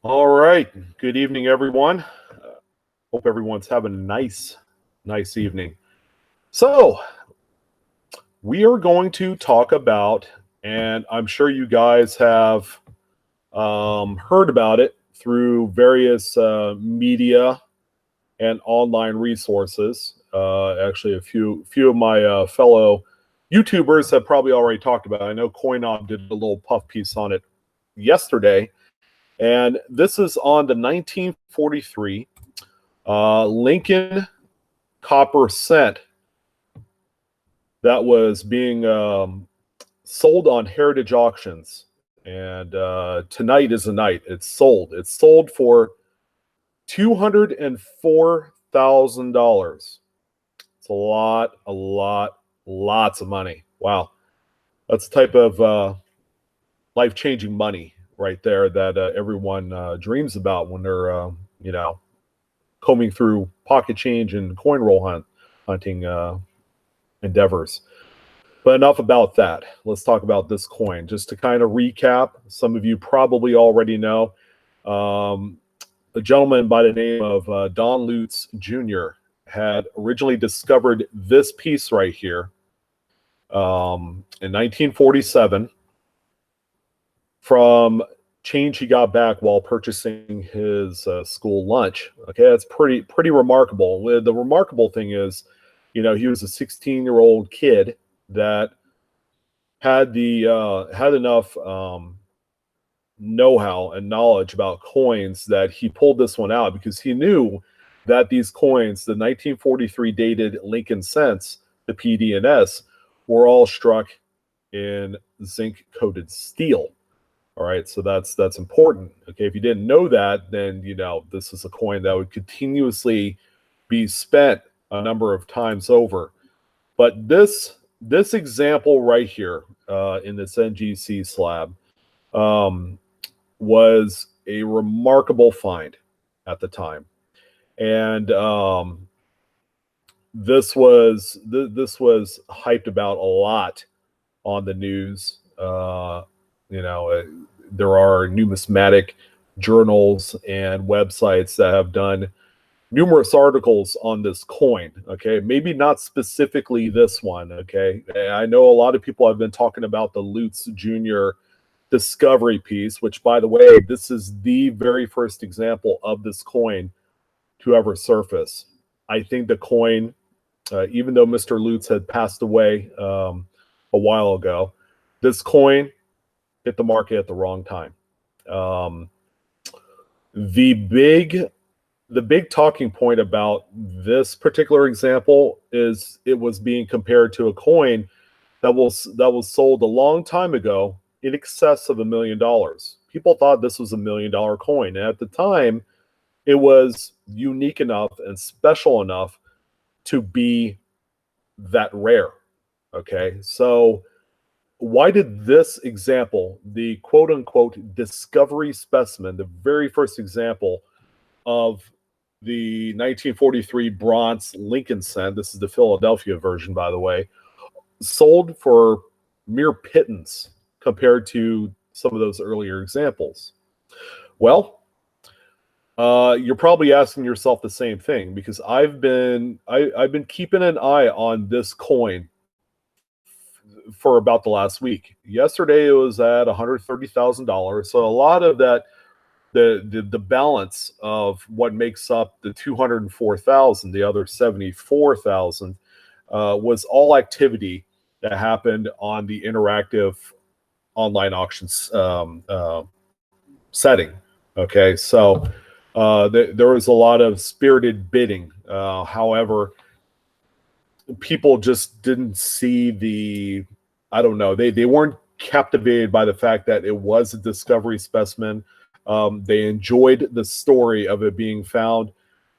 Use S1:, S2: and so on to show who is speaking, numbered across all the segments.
S1: All right. Good evening, everyone. Hope everyone's having a nice evening. So, we are going to talk about, and I'm sure you guys have heard about it through various media and online resources. Actually, a few of my fellow YouTubers have probably already talked about it. I know CoinOp did a little puff piece on it yesterday, and this is on the 1943 Lincoln copper cent that was being sold on Heritage Auctions. And tonight is the night. It's sold. It's sold for $204,000. It's lots of money. Wow, that's the type of life-changing money right there that everyone dreams about when they're, combing through pocket change and coin roll hunting endeavors. But enough about that. Let's talk about this coin. Just to kind of recap, some of you probably already know a gentleman by the name of Don Lutz Jr. had originally discovered this piece right here in 1947 from change he got back while purchasing his school lunch. Okay, that's pretty remarkable. The remarkable thing is, he was a 16-year-old kid that had enough know-how and knowledge about coins that he pulled this one out because he knew that these coins, the 1943 dated Lincoln cents, the PD&S, were all struck in zinc-coated steel. All right, so that's important. Okay, if you didn't know that, then this is a coin that would continuously be spent a number of times over. But this example right here in this NGC slab was a remarkable find at the time, and this was hyped about a lot on the news. There are numismatic journals and websites that have done numerous articles on this coin. Okay, maybe not specifically this one. Okay, I know a lot of people have been talking about the Lutz Jr. discovery piece, which, by the way, this is the very first example of this coin to ever surface. I think the coin, even though Mr. Lutz had passed away a while ago, this coin hit the market at the wrong time. The big talking point about this particular example is it was being compared to a coin that was sold a long time ago in excess of $1 million. People thought this was $1 million coin, and at the time, it was unique enough and special enough to be that rare. Okay, so why did this example, the quote-unquote discovery specimen, the very first example of the 1943 bronze Lincoln cent, this is the Philadelphia version, by the way, sold for mere pittance compared to some of those earlier examples? Well, you're probably asking yourself the same thing, because I've been keeping an eye on this coin for about the last week. Yesterday it was at $130,000. So a lot of that, the balance of what makes up the 204,000, the other 74,000, was all activity that happened on the interactive online auctions setting. Okay, so there was a lot of spirited bidding. However, people just didn't see I don't know, they weren't captivated by the fact that it was a discovery specimen. They enjoyed the story of it being found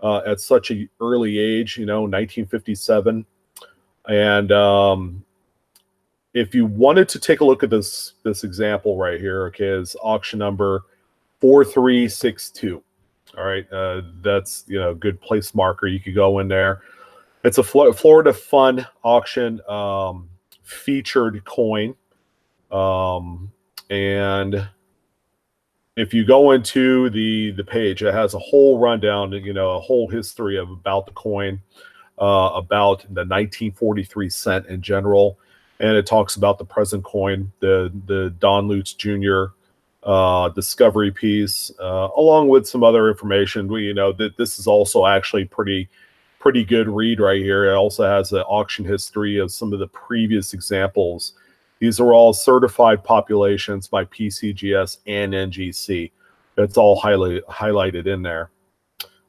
S1: at such an early age, 1957. And if you wanted to take a look at this example right here, okay, is auction number 4362. All right, that's good place marker. You could go in there. It's a Florida Fun auction featured coin, and if you go into the page, it has a whole rundown, a whole history of about the coin, about the 1943 cent in general, and it talks about the present coin, the Don Lutz Jr. Discovery piece, along with some other information. That this is also actually pretty good read right here. It also has an auction history of some of the previous examples. These are all certified populations by PCGS and NGC. It's all highlighted in there.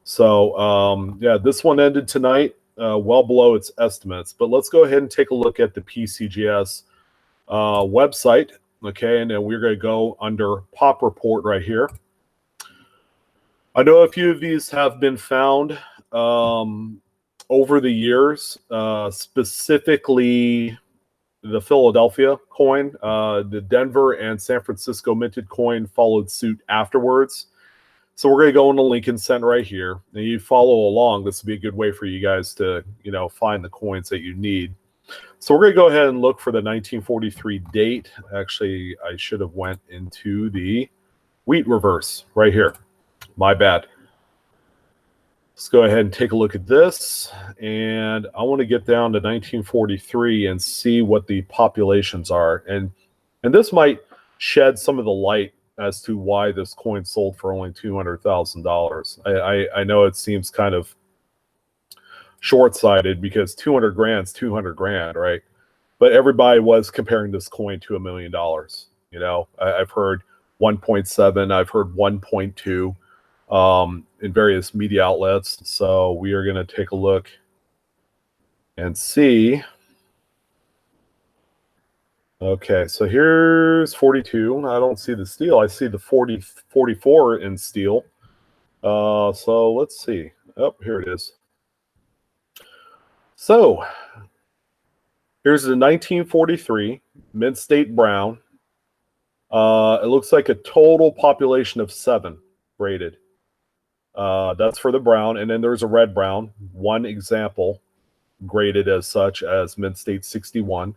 S1: So yeah, this one ended tonight, well below its estimates. But let's go ahead and take a look at the PCGS website. Okay, and then we're going to go under Pop Report right here. I know a few of these have been found over the years, specifically the Philadelphia coin. The Denver and San Francisco minted coin followed suit afterwards. So we're going to go into Lincoln Cent right here. And you follow along. This would be a good way for you guys to, find the coins that you need. So we're going to go ahead and look for the 1943 date. Actually, I should have went into the wheat reverse right here. My bad. Let's go ahead and take a look at this. And I want to get down to 1943 and see what the populations are. And this might shed some of the light as to why this coin sold for only $200,000. I know it seems kind of short-sighted because 200 grand's 200 grand, right? But everybody was comparing this coin to $1 million. I've heard 1.7, I've heard 1.2 in various media outlets. So we are going to take a look and see. Okay, so here's 42. I don't see the steel. I see the 44 in steel. So let's see. Oh, here it is. So here's the 1943 Mint State Brown. It looks like a total population of 7 graded. That's for the brown. And then there's a red brown, one example graded as such as Mint State 61.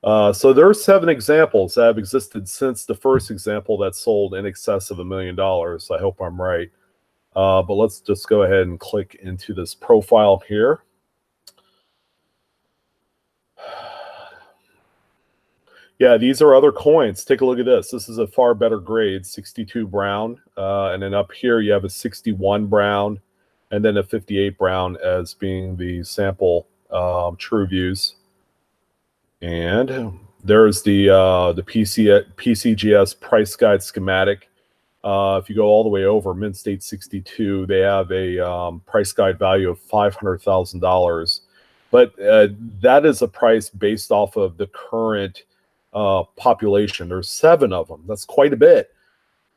S1: So there are 7 examples that have existed since the first example that sold in excess of $1 million. I hope I'm right. But let's just go ahead and click into this profile here. Yeah, these are other coins. Take a look at this. This is a far better grade, 62 brown. And then up here you have a 61 brown and then a 58 brown as being the sample true views. And there's the PCGS price guide schematic. If you go all the way over Mint State 62, they have a price guide value of $500,000. But that is a price based off of the current population. There's 7 of them. That's quite a bit.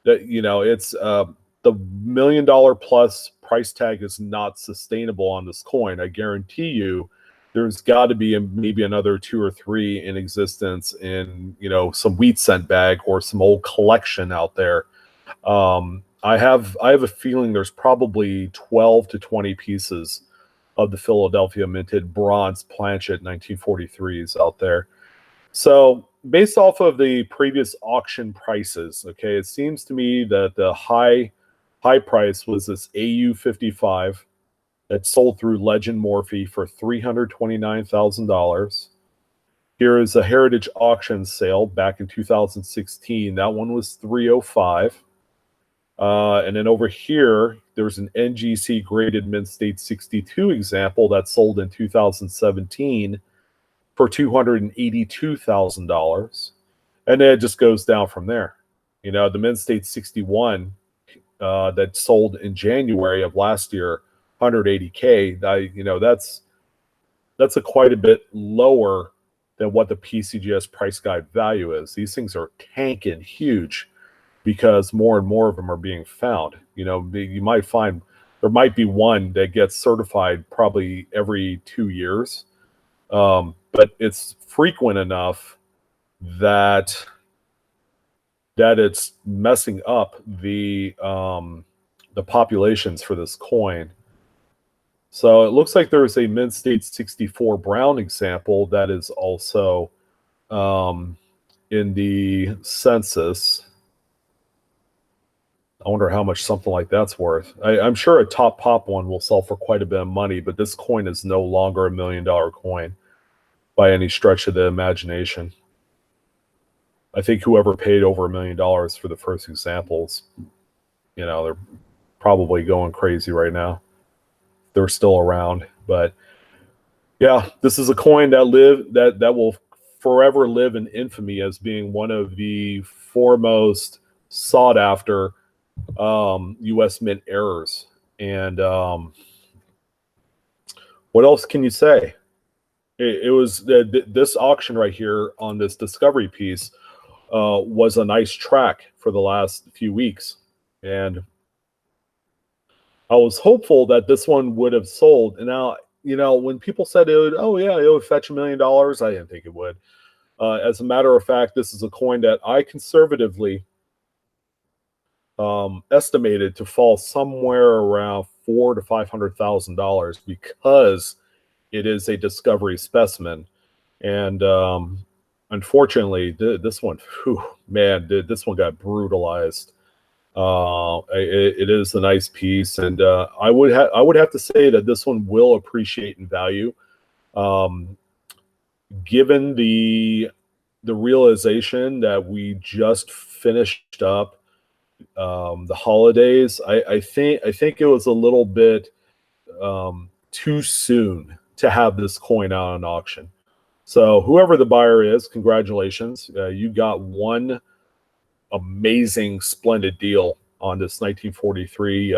S1: That it's the $1 million plus price tag is not sustainable on this coin. I guarantee you, there's got to be maybe another 2 or 3 in existence in some wheat cent bag or some old collection out there. I have a feeling there's probably 12 to 20 pieces of the Philadelphia minted bronze planchet 1943s out there. So based off of the previous auction prices, okay, it seems to me that the high price was this AU55 that sold through Legend Morphe for $329,000. Here is a Heritage Auction sale back in 2016. That one was $305. And then over here, there's an NGC graded Mint State 62 example that sold in 2017 for $282,000. And then it just goes down from there. The Mint State 61 that sold in January of last year, 180K, that's a quite a bit lower than what the PCGS price guide value is. These things are tanking huge because more and more of them are being found. You might find there might be one that gets certified probably every 2 years, but it's frequent enough that it's messing up the populations for this coin. So it looks like there's a Mint State 64 brown example that is also in the census. I wonder how much something like that's worth. I'm sure a top pop one will sell for quite a bit of money, but this coin is no longer $1 million coin by any stretch of the imagination. I think whoever paid over $1 million for the first examples, they're probably going crazy right now. They're still around, but yeah, this is a coin that will forever live in infamy as being one of the foremost sought after U.S. Mint errors. And what else can you say? It was this auction right here on this discovery piece was a nice track for the last few weeks. And I was hopeful that this one would have sold. And now, when people said it would, oh yeah, it would fetch $1 million, I didn't think it would. As a matter of fact, this is a coin that I conservatively estimated to fall somewhere around $400,000 to $500,000 because it is a discovery specimen. And unfortunately, this one, this one got brutalized. It is a nice piece, and I would have to say that this one will appreciate in value, given the realization that we just finished up the holidays. I think it was a little bit too soon to have this coin out on auction. So whoever the buyer is, congratulations, you got one amazing, splendid deal on this 1943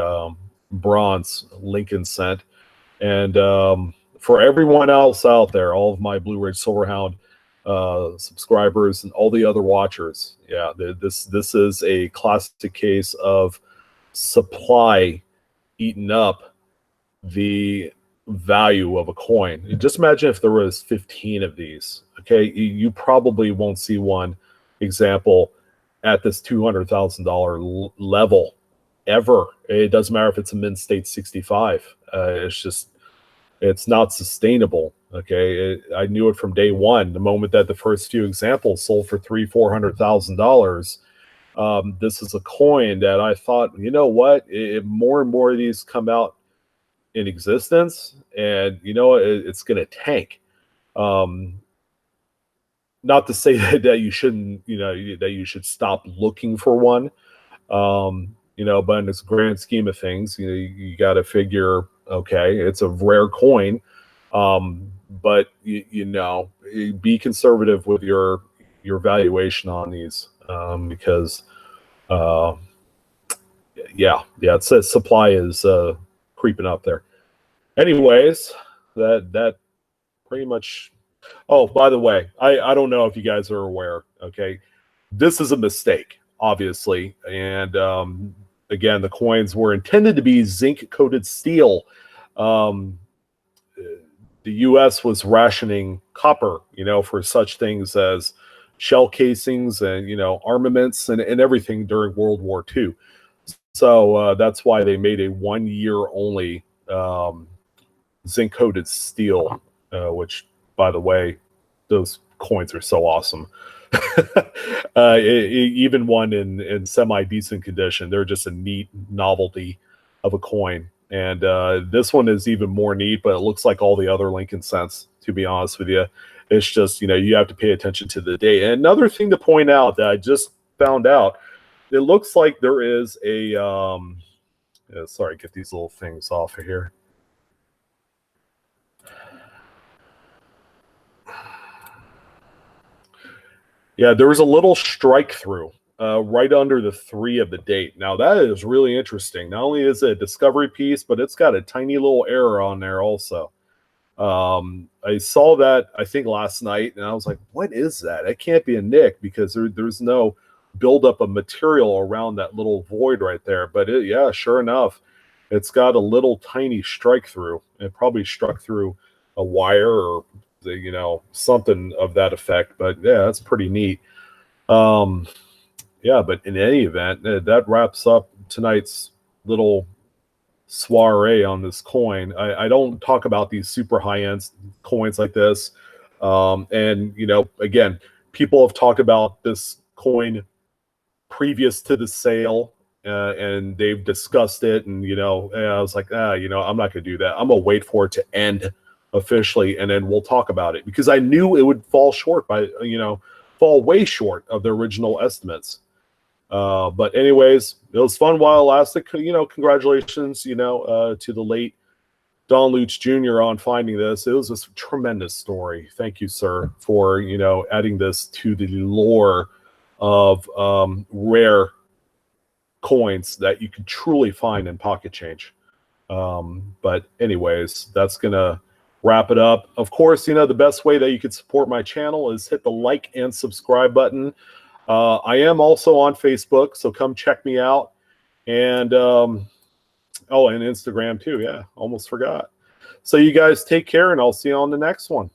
S1: bronze Lincoln cent. And for everyone else out there, all of my Blue Ridge Silverhound subscribers and all the other watchers, yeah, this is a classic case of supply eating up the value of a coin. Just imagine if there was 15 of these. Okay, you probably won't see one example at this $200,000 level ever. It doesn't matter if it's a mint state 65. It's not sustainable. Okay, I knew it from day one. The moment that the first few examples sold for $300,000-$400,000, this is a coin that I thought, what? More and more of these come out in existence, and it's going to tank. Not to say that you shouldn't, that you should stop looking for one, but in this grand scheme of things, you got to figure, okay, it's a rare coin, but be conservative with your valuation on these, because it says supply is creeping up there. Anyways, that pretty much. Oh, by the way, I don't know if you guys are aware. Okay, this is a mistake, obviously, and again, the coins were intended to be zinc-coated steel. The U.S. was rationing copper, for such things as shell casings and armaments and everything during World War II. So that's why they made a 1 year only zinc-coated steel, which, by the way, those coins are so awesome. Even one in semi-decent condition, they're just a neat novelty of a coin. And this one is even more neat, but it looks like all the other Lincoln cents, to be honest with you. It's just, you have to pay attention to the date. And another thing to point out that I just found out, it looks like there is a, sorry, get these little things off of here. Yeah, there was a little strike through right under the 3 of the date. Now, that is really interesting. Not only is it a discovery piece, but it's got a tiny little error on there also. I saw that, I think, last night, and I was like, what is that? It can't be a nick because there's no buildup of material around that little void right there. But yeah, sure enough, it's got a little tiny strike through. It probably struck through a wire or something of that effect. But yeah, that's pretty neat. Yeah, but in any event, that wraps up tonight's little soiree on this coin. I don't talk about these super high-end coins like this. And again, people have talked about this coin previous to the sale and they've discussed it, and and I was like, I'm not going to do that. I'm going to wait for it to end officially, and then we'll talk about it, because I knew it would fall short fall way short of the original estimates. But anyways, it was fun while it lasted. Congratulations, to the late Don Lutz Jr. on finding this. It was a tremendous story. Thank you, sir, for adding this to the lore of rare coins that you can truly find in pocket change. But anyways, that's gonna wrap it up. Of course, the best way that you could support my channel is hit the like and subscribe button. I am also on Facebook, so come check me out. And and Instagram too. Yeah, almost forgot. So you guys take care, and I'll see you on the next one.